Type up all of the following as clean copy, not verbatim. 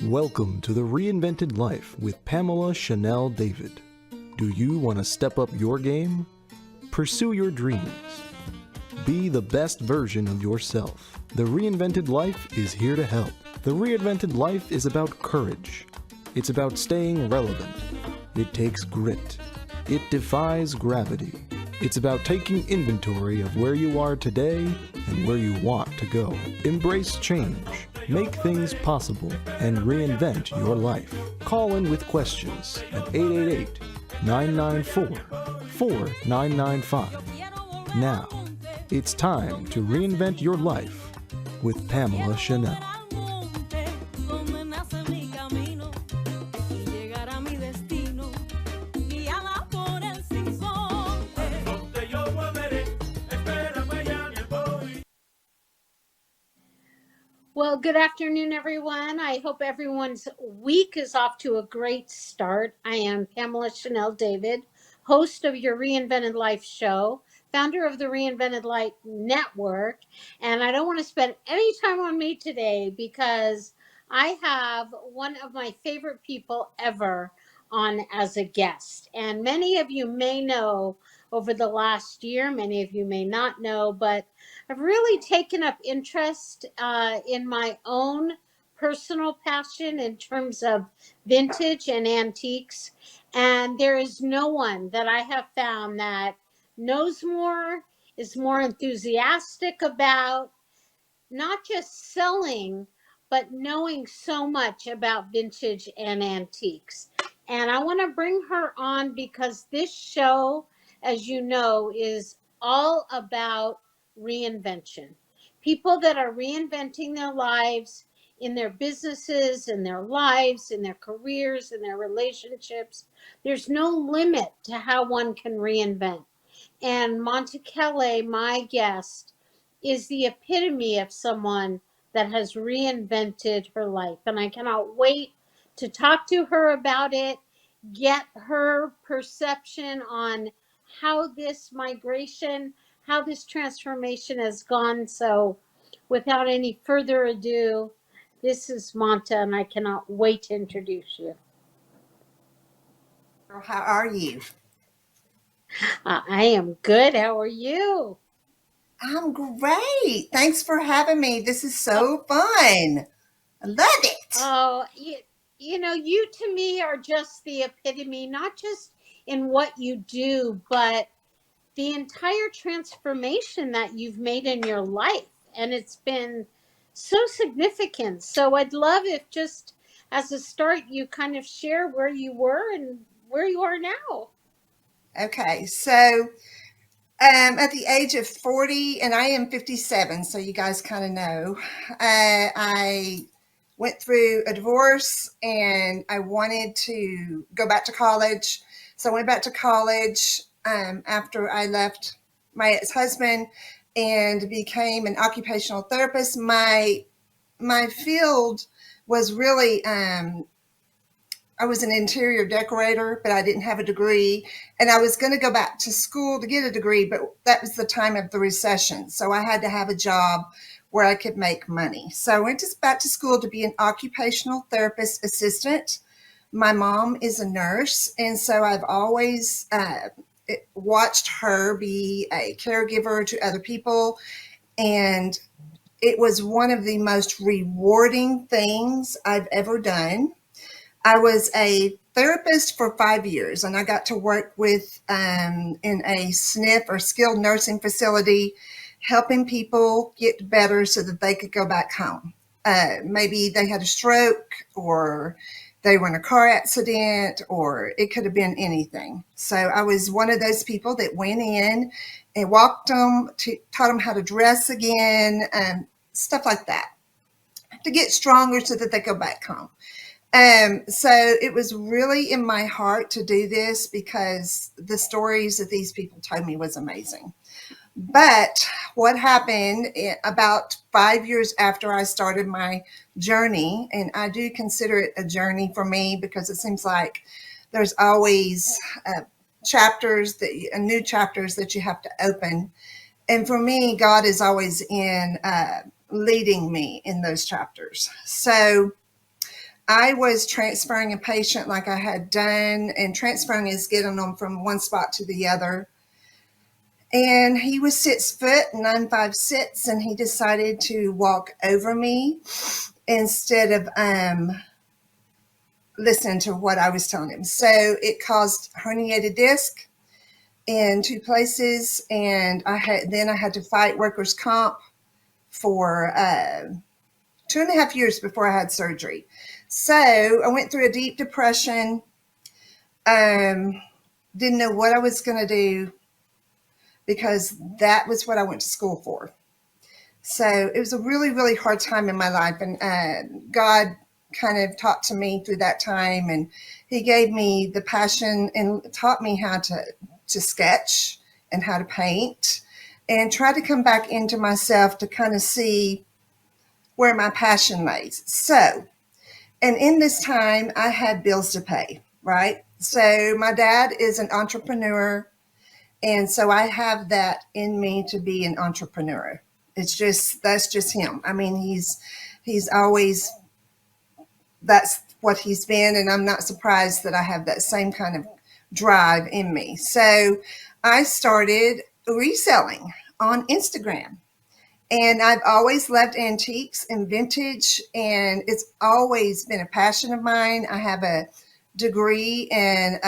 Welcome to the Reinvented Life with Pamela Chanel David. Do you want to step up your game? Pursue your dreams. Be the best version of yourself. The Reinvented Life is here to help. The Reinvented Life is about courage. It's about staying relevant. It takes grit. It defies gravity. It's about taking inventory of where you are today and where you want to go. Embrace change. Make things possible and reinvent your life. Call in with questions at 888-994-4995. Now, it's time to reinvent your life with Pamela Chanel. Well, good afternoon, everyone. I hope everyone's week is off to a great start. I am Pamela Chanel David, host of your Reinvented Life show, founder of the Reinvented Life Network. And I don't want to spend any time on me today because I have one of my favorite people ever on as a guest. And many of you may know over the last year, many of you may not know, but I've really taken up interest in my own personal passion in terms of vintage and antiques. And there is no one that I have found that knows more, is more enthusiastic about not just selling, but knowing so much about vintage and antiques. And I want to bring her on because this show, as you know, is all about reinvention. People that are reinventing their lives in their businesses, in their lives, in their careers, in their relationships. There's no limit to how one can reinvent. And Monta Caley, my guest, is the epitome of someone that has reinvented her life. And I cannot wait to talk to her about it, get her perception on how this migration, how this transformation has gone. So without any further ado, this is Monta, and I cannot wait to introduce you. How are you? I am good. How are you? I'm great. Thanks for having me. This is so fun. I love it. Oh, you know, you to me are just the epitome, not just in what you do, but the entire transformation that you've made in your life. And it's been so significant. So I'd love if just as a start, you kind of share where you were and where you are now. Okay, so at the age of 40, and I am 57, so you guys kind of know, I went through a divorce and I wanted to go back to college. So I went back to college after I left my ex-husband and became an occupational therapist. My field was really I was an interior decorator, but I didn't have a degree. And I was going to go back to school to get a degree, but that was the time of the recession. So I had to have a job where I could make money. So I went back to school to be an occupational therapist assistant. My mom is a nurse, and so I've always watched her be a caregiver to other people. And it was one of the most rewarding things I've ever done. I was a therapist for 5 years, and I got to work with in a SNF or skilled nursing facility, helping people get better so that they could go back home. Maybe they had a stroke, or they were in a car accident, or it could have been anything. So I was one of those people that went in and walked them, taught them how to dress again, stuff like that, to get stronger so that they go back home. So it was really in my heart to do this because the stories that these people told me was amazing. But what happened about 5 years after I started my journey, and I do consider it a journey for me because it seems like there's always new chapters that you have to open. And for me, God is always in leading me in those chapters. So I was transferring a patient like I had done, and transferring is getting them from one spot to the other. And he was 6 foot and I'm 5'6", and he decided to walk over me instead of listen to what I was telling him. So it caused herniated disc in 2 places, and I had to fight workers' comp for 2.5 years before I had surgery. So I went through a deep depression. Didn't know what I was going to do, because that was what I went to school for. So it was a really, really hard time in my life, and God kind of talked to me through that time, and he gave me the passion and taught me how to sketch and how to paint, and try to come back into myself to kind of see where my passion lays. So, and in this time, I had bills to pay, right? So my dad is an entrepreneur, and so I have that in me to be an entrepreneur. That's just him. I mean, he's always, that's what he's been, and I'm not surprised that I have that same kind of drive in me. So I started reselling on Instagram, and I've always loved antiques and vintage, and it's always been a passion of mine. I have a degree in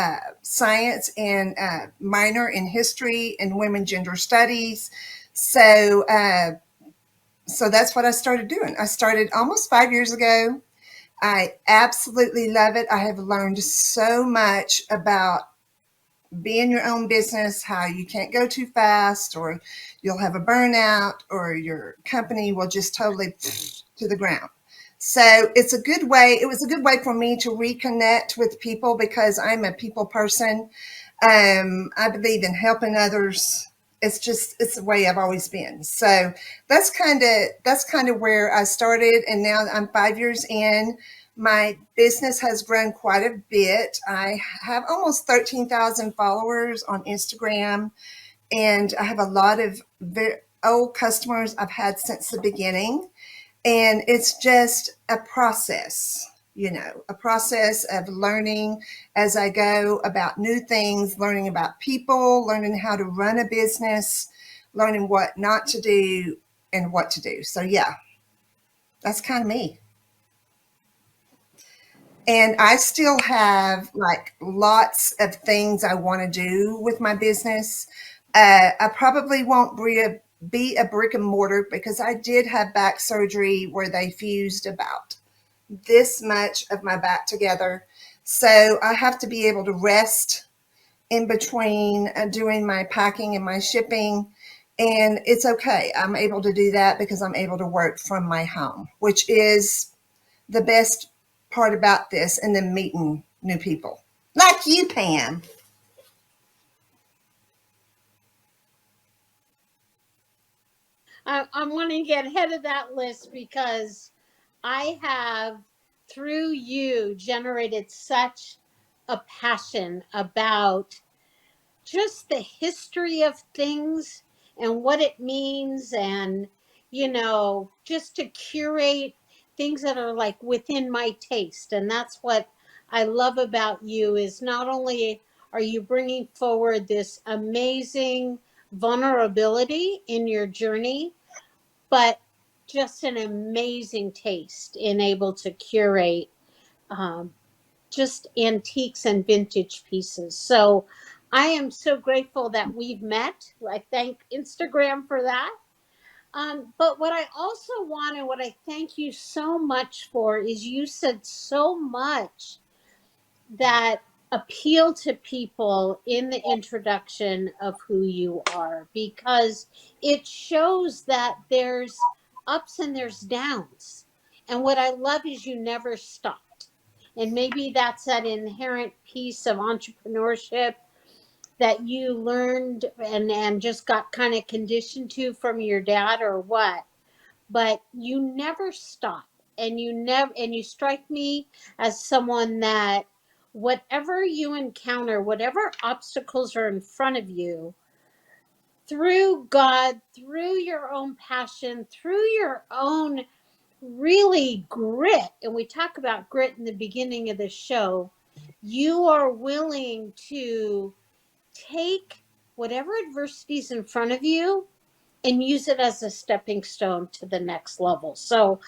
science and minor in history and women gender studies. So that's what I started doing. I started almost 5 years ago. I absolutely love it. I have learned so much about being your own business, how you can't go too fast, or you'll have a burnout, or your company will just totally to the ground. So it's a good way. It was a good way for me to reconnect with people, because I'm a people person. I believe in helping others. It's the way I've always been. So that's kind of where I started. And now I'm 5 years in. My business has grown quite a bit. I have almost 13,000 followers on Instagram, and I have a lot of very old customers I've had since the beginning. And it's just a process, a process of learning as I go about new things, learning about people, learning how to run a business, learning what not to do and what to do. So yeah, that's kind of me. And I still have like lots of things I want to do with my business. I probably won't be a brick and mortar, because I did have back surgery where they fused about this much of my back together. So I have to be able to rest in between doing my packing and my shipping. And it's okay. I'm able to do that because I'm able to work from my home, which is the best part about this, and then meeting new people like you, Pam. I'm wanting to get ahead of that list because I have, through you, generated such a passion about just the history of things and what it means, and just to curate things that are like within my taste. And that's what I love about you, is not only are you bringing forward this amazing vulnerability in your journey, but just an amazing taste in able to curate um, just antiques and vintage pieces. So I am so grateful that we've met. I thank Instagram for that. But what I also want, and what I thank you so much for, is you said so much that appeal to people in the introduction of who you are, because it shows that there's ups and there's downs. And what I love is you never stopped. And maybe that's that inherent piece of entrepreneurship that you learned and just got kind of conditioned to from your dad, or what. But you never stop, and you strike me as someone that whatever you encounter, whatever obstacles are in front of you, through God, through your own passion, through your own really grit, and we talk about grit in the beginning of the show, you are willing to take whatever adversities in front of you and use it as a stepping stone to the next level. So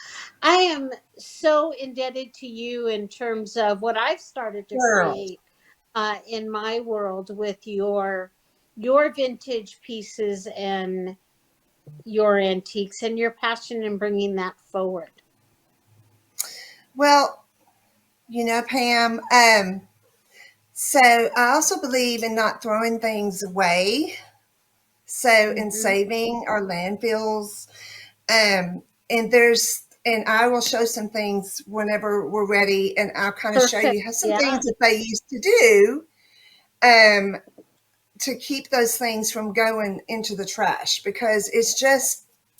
I am so indebted to you in terms of what I've started to Girl. create in my world with your vintage pieces and your antiques and your passion in bringing that forward. Well, Pam, so I also believe in not throwing things away. So in Mm-hmm. saving our landfills, and I will show some things whenever we're ready, and I'll kind of show Perfect. you how some Yeah. things that they used to do um, to keep those things from going into the trash, because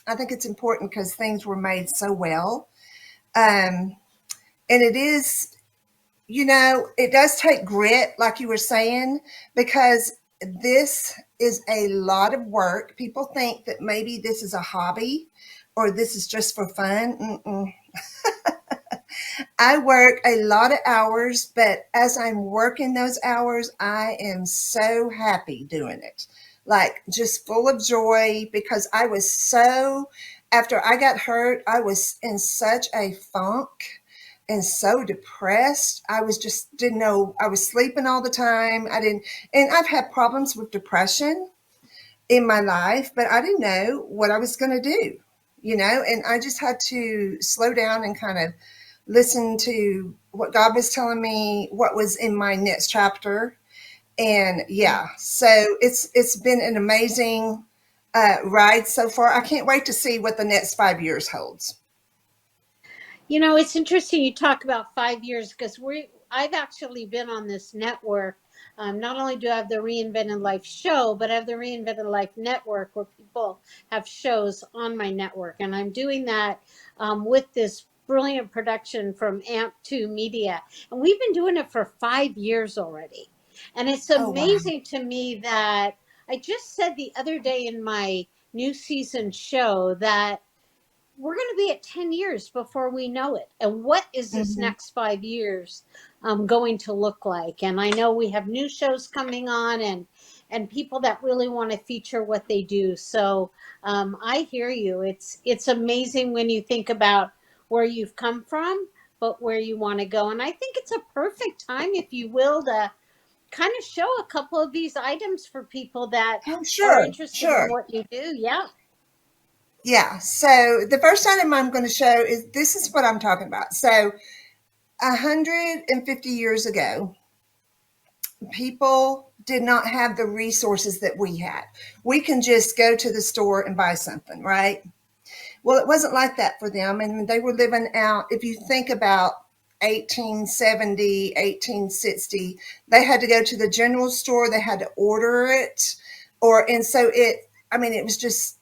I think it's important because things were made so well. Um, and it does take grit, like you were saying, because this is a lot of work. People think that maybe this is a hobby or this is just for fun. Mm-mm. I work a lot of hours, but as I'm working those hours, I am so happy doing it. Like just full of joy, because after I got hurt, I was in such a funk and so depressed. I was just didn't know. I was sleeping all the time. And I've had problems with depression in my life, but I didn't know what I was going to do, and I just had to slow down and kind of listen to what God was telling me, what was in my next chapter. And yeah, so it's been an amazing ride so far. I can't wait to see what the next 5 years holds. It's interesting you talk about 5 years because I've actually been on this network. Not only do I have the Reinvented Life show, but I have the Reinvented Life network where people have shows on my network. And I'm doing that with this brilliant production from AMP2 Media. And we've been doing it for 5 years already. And it's Oh, wow. amazing to me that I just said the other day in my new season show that we're going to be at 10 years before we know it. And what is this Hmm. next 5 years going to look like? And I know we have new shows coming on and people that really want to feature what they do. So I hear you. It's amazing when you think about where you've come from, but where you want to go. And I think it's a perfect time, if you will, to kind of show a couple of these items for people that Oh, are sure, interested in sure. what you do. Yeah. Yeah. So the first item I'm going to show is this is what I'm talking about. So 150 years ago, people did not have the resources that we had. We can just go to the store and buy something, right? Well, it wasn't like that for them. And they were living out, if you think about 1870, 1860, they had to go to the general store, they had to order it. And so it was just,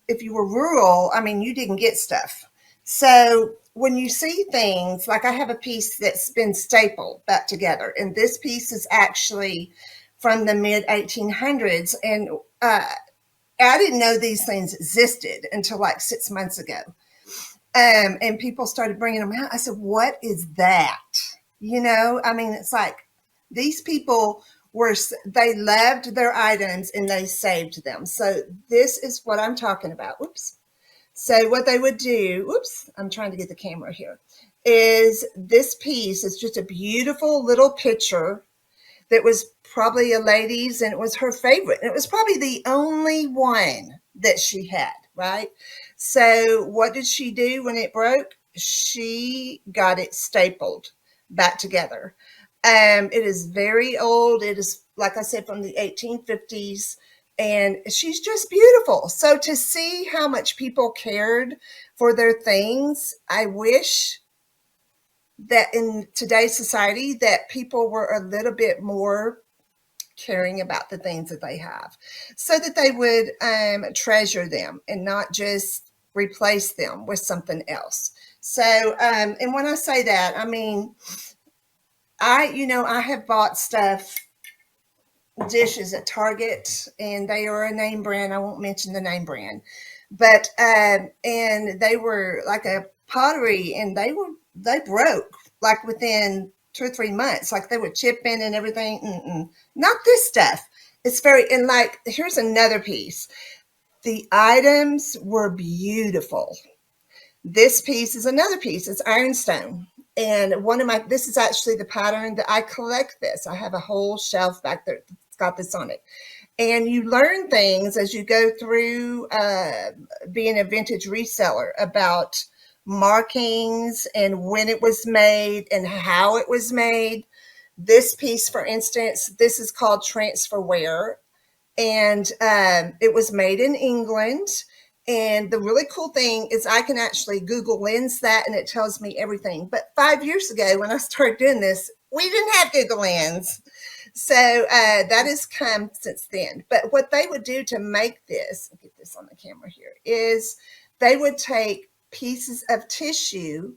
if you were rural, you didn't get stuff. So when you see things, like I have a piece that's been stapled back together, and this piece is actually from the mid 1800s. And I didn't know these things existed until like 6 months ago. And people started bringing them out. I said, "What is that?" It's like these people they loved their items and they saved them. So this is what I'm talking about. Whoops. So what they would do, whoops, I'm trying to get the camera here, is this piece is just a beautiful little picture that was probably a lady's, and it was her favorite. And it was probably the only one that she had, right? So what did she do when it broke? She got it stapled back together. It is very old. It is, like I said, from the 1850s, and she's just beautiful. So to see how much people cared for their things, I wish that in today's society that people were a little bit more caring about the things that they have, so that they would treasure them and not just replace them with something else. So and when I say that, I have bought dishes at Target, and they are a name brand. I won't mention the name brand, but and they were like pottery, and they broke like within 2 or 3 months. Like they were chipping and everything. Not this stuff. It's very, and like, here's another piece. The items were beautiful. This piece is another piece. It's ironstone. And this is actually the pattern that I collect this. I have a whole shelf back there that's got this on it. And you learn things as you go through being a vintage reseller about markings and when it was made and how it was made. This piece, for instance, this is called transferware, and it was made in England. And the really cool thing is I can actually Google Lens that, and it tells me everything. But 5 years ago, when I started doing this, we didn't have Google Lens. So that has come since then. But what they would do to make this, I'll get this on the camera here, is they would take pieces of tissue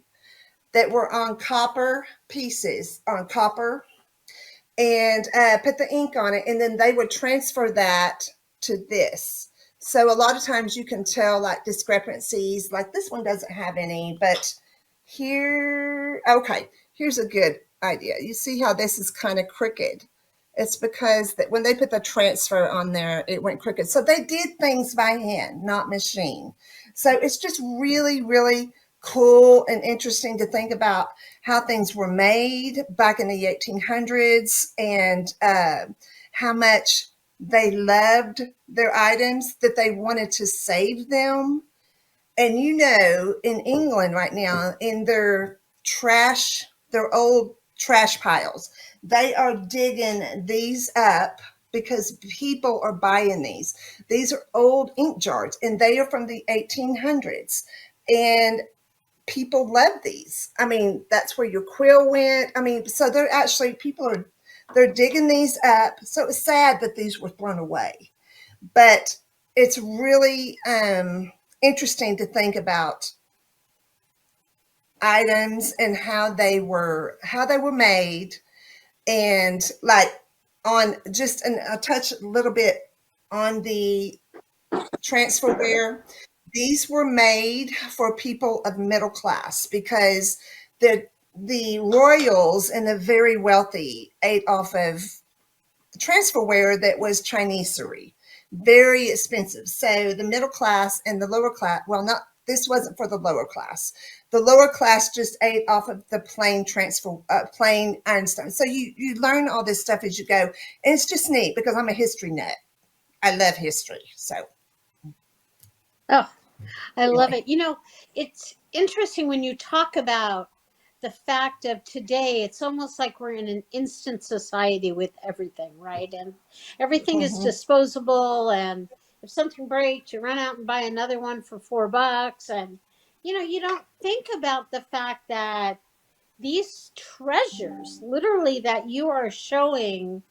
that were on copper pieces, on copper, and put the ink on it, and then they would transfer that to this. So a lot of times you can tell like discrepancies, like this one doesn't have any, but here, okay, here's a good idea. You see how this is kind of crooked? It's because that when they put the transfer on there, it went crooked. So they did things by hand, not machine. So it's just really, really cool and interesting to think about how things were made back in the 1800s, and how much they loved their items, that they wanted to save them. And in England right now, in their old trash piles, they are digging these up because people are buying these. These are old ink jars, and they are from the 1800s. And people love these. I mean, that's where your quill went. I mean, so they're digging these up. So it's sad that these were thrown away, but it's really interesting to think about items and how they were made, and like on just a touch a little bit on the transferware. These were made for people of middle class because the royals and the very wealthy ate off of transferware that was Chinesery, very expensive. So the middle class and the lower class, well, not this wasn't for the lower class. The lower class just ate off of the plain ironstone. So you learn all this stuff as you go, and it's just neat because I'm a history nut. I love history, so. Oh, I love Anyway. it. It's interesting when you talk about the fact of today, it's almost like we're in an instant society with everything, right? And everything is Mhm. disposable. And if something breaks, you run out and buy another one for $4. And, you don't think about the fact that these treasures, literally, that you are showing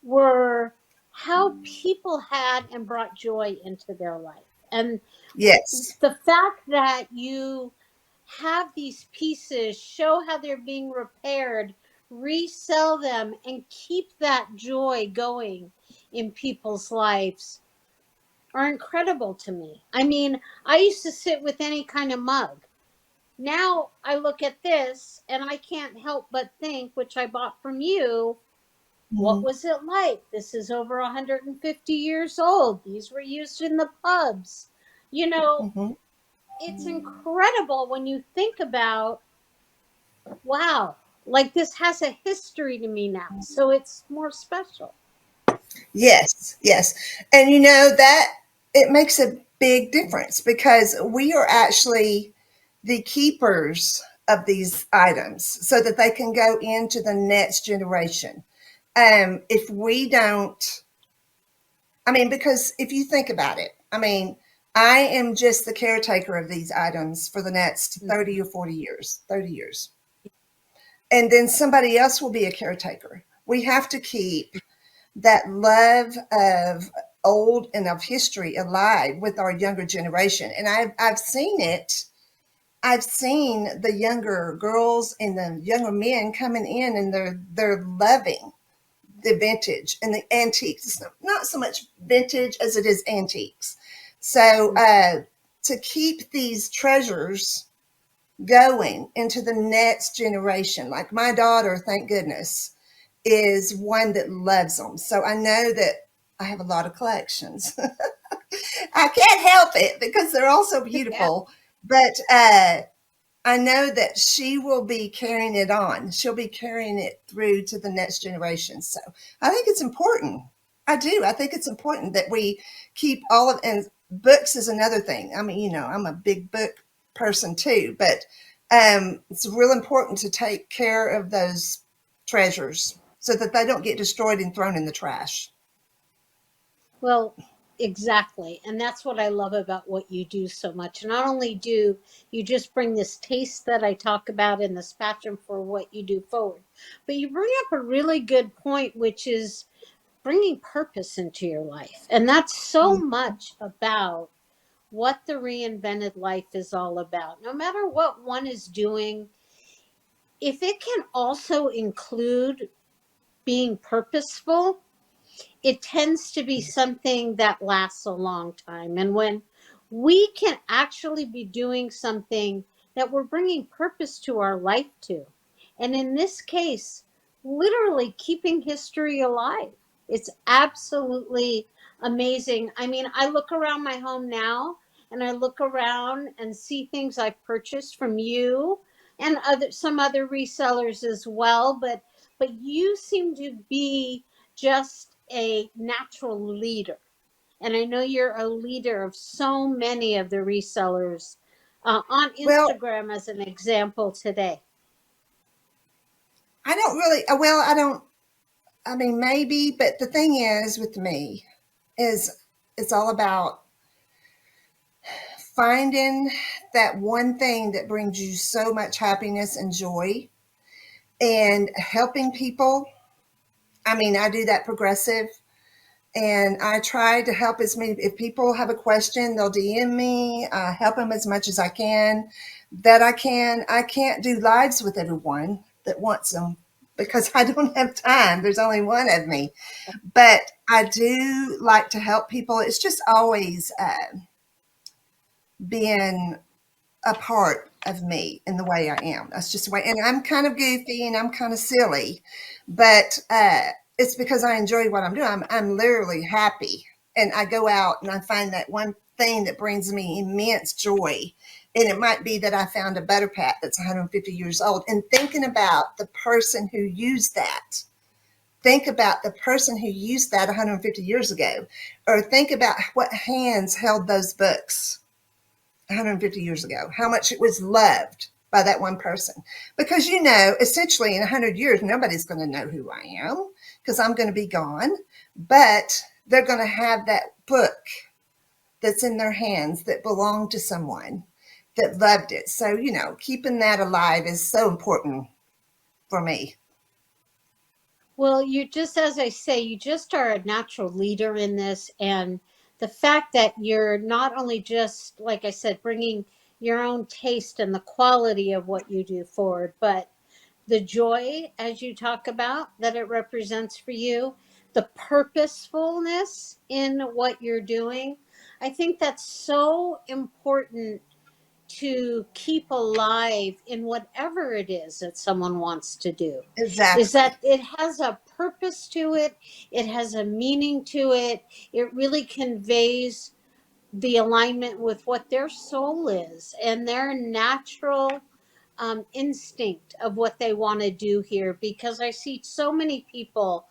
were how people had and brought joy into their life. And Yes. the fact that you have these pieces, show how they're being repaired, resell them, and keep that joy going in people's lives are incredible to me. I mean, I used to sit with any kind of mug. Now I look at this and I can't help but think, which I bought from you, what Mhm. was it like? This is over 150 years old. These were used in the pubs. You know, Mhm. it's incredible when you think about, wow, like this has a history to me now. So it's more special. Yes, yes. And that it makes a big difference because we are actually the keepers of these items so that they can go into the next generation. If we don't, I mean, because if you think about it, I mean, I am just the caretaker of these items for the next 30 or 40 years, 30 years. And then somebody else will be a caretaker. We have to keep that love of old and of history alive with our younger generation. And I've seen it. I've seen the younger girls and the younger men coming in, and they're loving the vintage and the antiques. It's not so much vintage as it is antiques. So to keep these treasures going into the next generation. Like my daughter, thank goodness, is one that loves them. So I know that I have a lot of collections. I can't help it because they're all so Yeah. beautiful. But I know that she will be carrying it on. She'll be carrying it through to the next generation. So I think it's important. I do. I think it's important that we keep all of, and books is another thing. I mean, I'm a big book person too, but it's real important to take care of those treasures so that they don't get destroyed and thrown in the trash. Well, exactly. And that's what I love about what you do so much. Not only do you just bring this taste that I talk about and this passion for what you do forward, but you bring up a really good point, which is bringing purpose into your life. And that's so much about what the reinvented life is all about. No matter what one is doing, if it can also include being purposeful, it tends to be something that lasts a long time. And when we can actually be doing something that we're bringing purpose to our life to, and in this case, literally keeping history alive, it's absolutely amazing. I mean, I look around my home now and I look around and see things I've purchased from you and some other resellers as well, but you seem to be just a natural leader. And I know you're a leader of so many of the resellers on Well, Instagram, as an example today. I don't really, well, I don't, I mean, maybe, but the thing is with me is it's all about finding that one thing that brings you so much happiness and joy and helping people. I mean, I do that progressive and I try to help as many. If people have a question, they'll DM me. I help them as much as I can. That I can. I can't do lives with everyone that wants them because I don't have time. There's only one of me. But I do like to help people. It's just always been a part of me in the way I am. That's just the way. And I'm kind of goofy and I'm kind of silly, but it's because I enjoy what I'm doing. I'm literally happy. And I go out and I find that one thing that brings me immense joy. And it might be that I found a butter pat that's 150 years old. And thinking about the person who used that, think about the person who used that 150 years ago, or think about what hands held those books 150 years ago, how much it was loved by that one person. Because, essentially in 100 years, nobody's going to know who I am because I'm going to be gone, but they're going to have that book that's in their hands that belonged to someone that loved it. So, keeping that alive is so important for me. Well, you just, as I say, you just are a natural leader in this. And the fact that you're not only just, like I said, bringing your own taste and the quality of what you do forward, but the joy, as you talk about, that it represents for you, the purposefulness in what you're doing. I think that's so important to keep alive in whatever it is that someone wants to do, is Exactly. that it has a purpose to it, it has a meaning to it, it really conveys the alignment with what their soul is and their natural instinct of what they want to do here. Because I see so many people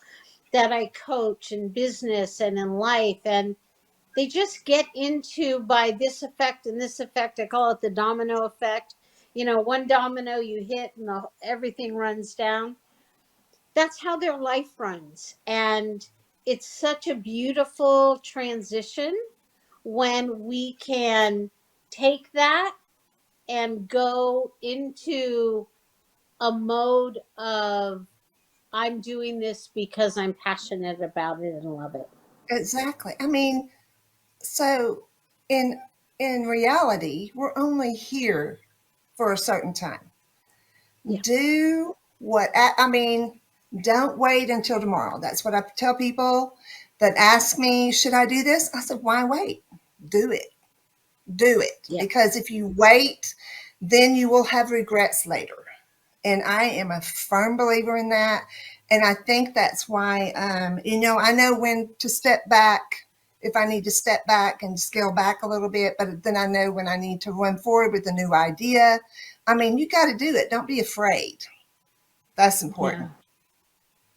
that I coach in business and in life, and they just get into by this effect and this effect. I call it the domino effect. One domino you hit and everything runs down. That's how their life runs. And it's such a beautiful transition when we can take that and go into a mode of, I'm doing this because I'm passionate about it and love it. Exactly. I mean, so in reality, we're only here for a certain time. Yeah. Do what I mean, don't wait until tomorrow. That's what I tell people that ask me, should I do this? I said, why wait? Do it. Do it. Yeah. Because if you wait, then you will have regrets later. And I am a firm believer in that. And I think that's why, I know when to step back, if I need to step back and scale back a little bit, but then I know when I need to run forward with a new idea. I mean, you got to do it. Don't be afraid. That's important.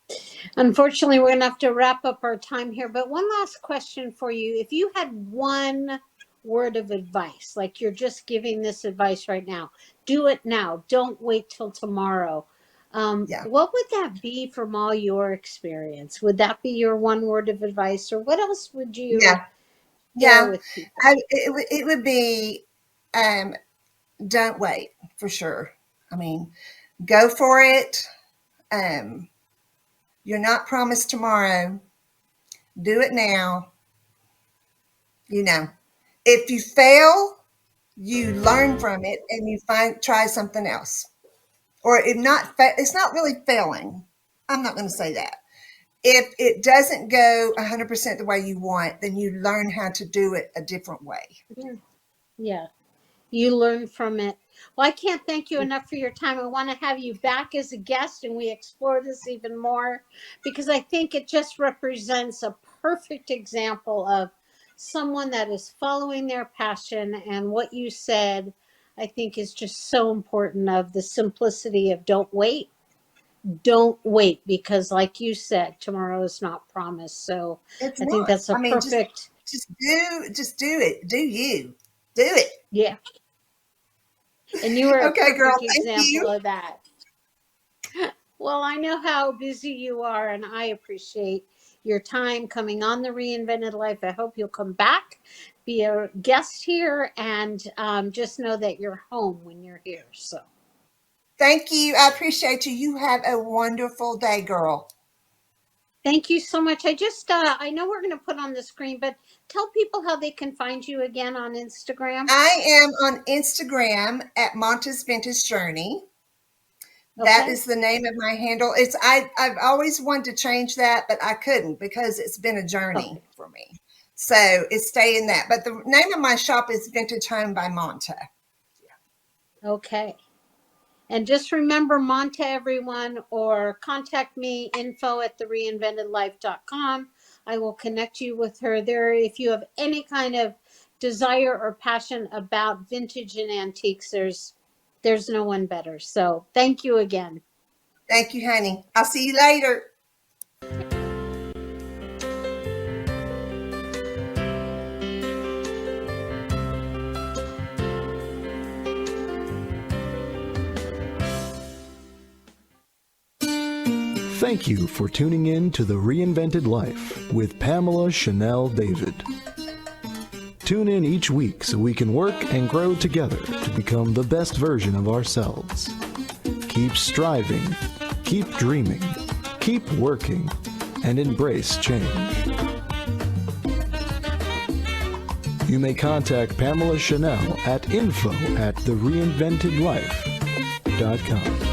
Yeah. Unfortunately, we're going to have to wrap up our time here. But one last question for you. If you had one word of advice, like you're just giving this advice right now, do it now. Don't wait till tomorrow. Yeah. What would that be from all your experience? Would that be your one word of advice, or what else would you Yeah. share Yeah. with people? It would be, don't wait, for sure. I mean, go for it. You're not promised tomorrow. Do it now. If you fail, you learn from it and you try something else. Or if not, it's not really failing. I'm not going to say that. If it doesn't go 100% the way you want, then you learn how to do it a different way. Yeah. You learn from it. Well, I can't thank you enough for your time. I want to have you back as a guest and we explore this even more, because I think it just represents a perfect example of someone that is following their passion. And what you said, I think, is just so important, of the simplicity of don't wait. Don't wait, because like you said, tomorrow is not promised. So It's I think not. that's a I mean, perfect, just do it. Do you. Do it. yeah. And you were a Okay, girl. perfect Thank example you. of that. Well, I know how busy you are, and I appreciate your time coming on the Reinvented Life. I hope you'll come back, be a guest here, and just know that you're home when you're here. So Thank you. I appreciate you. You have a wonderful day, girl. thank you so much. I know we're going to put on the screen, but tell people how they can find you again on Instagram. I am on Instagram at Monta's Vintage Journey. That Okay. is the name of my handle. I've always wanted to change that, but I couldn't because it's been a journey Okay. for me. So it's staying that. But the name of my shop is Vintage Home by Monta. Okay. And just remember Monta, everyone, or contact me, info@thereinventedlife.com. I will connect you with her there. If you have any kind of desire or passion about vintage and antiques, there's no one better. So thank you again. Thank you, honey. I'll see you later. Thank you for tuning in to The Reinvented Life with Pamela Chanel David. Tune in each week so we can work and grow together to become the best version of ourselves. Keep striving, keep dreaming, keep working, and embrace change. You may contact Pamela Chanel at info@thereinventedlife.com.